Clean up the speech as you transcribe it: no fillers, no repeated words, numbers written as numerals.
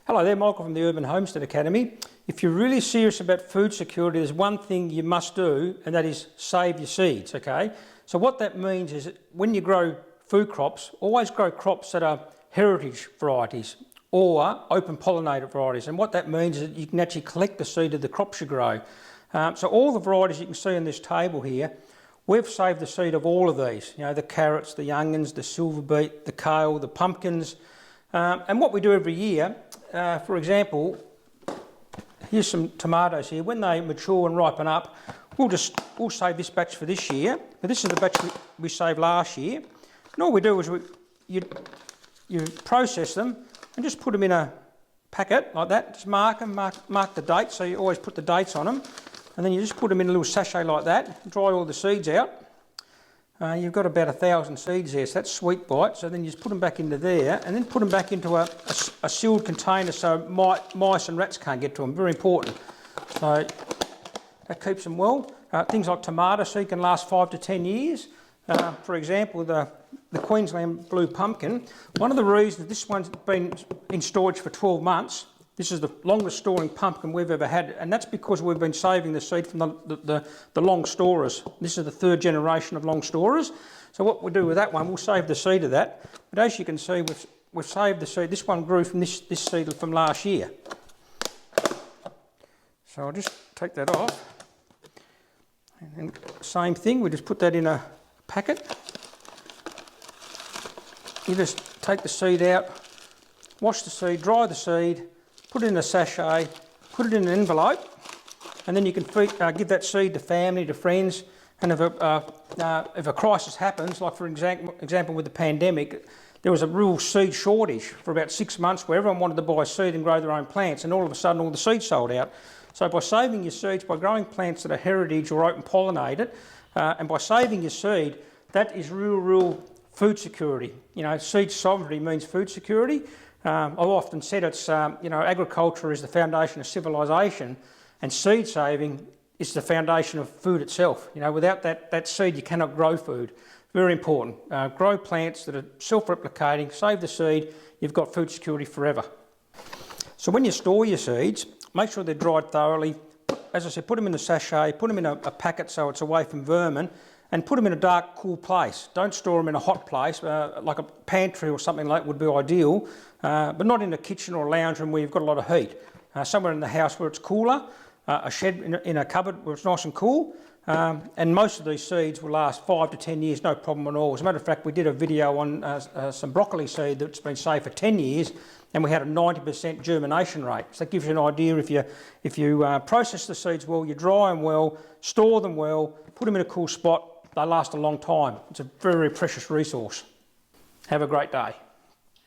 Hello there, Michael from the Urban Homestead Academy. If you're really serious about food security, there's one thing you must do, and that is save your seeds, okay? So what that means is that when you grow food crops, always grow crops that are heritage varieties or open pollinated varieties. And what that means is that you can actually collect the seed of the crops you grow. So all the varieties you can see on this table here, we've saved the seed of all of these. You know, the carrots, the onions, the silver beet, the kale, the pumpkins. And what we do every year, for example, here's some tomatoes here. When they mature and ripen up, we'll save this batch for this year. But this is the batch we saved last year. And all we do is you process them and just put them in a packet like that. Just mark them, mark the date. So you always put the dates on them. And then you just put them in a little sachet like that. Dry all the seeds out. You've got about 1,000 seeds there, so that's sweet bite. So then you just put them back into there and then put them back into a sealed container so mice and rats can't get to them. Very important. So that keeps them well. Things like tomato seed can last 5 to 10 years. For example, the Queensland blue pumpkin, one of the reasons this one's been in storage for 12 months, this is the longest storing pumpkin we've ever had, and that's because we've been saving the seed from the long storers. This is the third generation of long storers. So what we do with that one, we'll save the seed of that. But as you can see, we've saved the seed. This one grew from this seed from last year. So I'll just take that off. And then same thing, we just put that in a packet. You just take the seed out, wash the seed, dry the seed, put it in a sachet, put it in an envelope, and then you can give that seed to family, to friends. And if a crisis happens, like for example with the pandemic, there was a real seed shortage for about 6 months where everyone wanted to buy seed and grow their own plants, and all of a sudden all the seeds sold out. So by saving your seeds, by growing plants that are heritage or open pollinated, and by saving your seed, that is real food security. You know, seed sovereignty means food security. I've often said it's, agriculture is the foundation of civilization, and seed saving is the foundation of food itself. You know, without that seed, you cannot grow food. Very important. Grow plants that are self-replicating, save the seed, you've got food security forever. So when you store your seeds, make sure they're dried thoroughly. As I said, put them in a sachet, put them in a packet so it's away from vermin, and put them in a dark, cool place. Don't store them in a hot place, like a pantry or something like that would be ideal, but not in a kitchen or a lounge room where you've got a lot of heat. Somewhere in the house where it's cooler, a shed in a cupboard where it's nice and cool, and most of these seeds will last 5 to 10 years, no problem at all. As a matter of fact, we did a video on some broccoli seed that's been saved for 10 years, and we had a 90% germination rate. So that gives you an idea if you process the seeds well, you dry them well, store them well, put them in a cool spot, they last a long time. It's a very precious resource. Have a great day.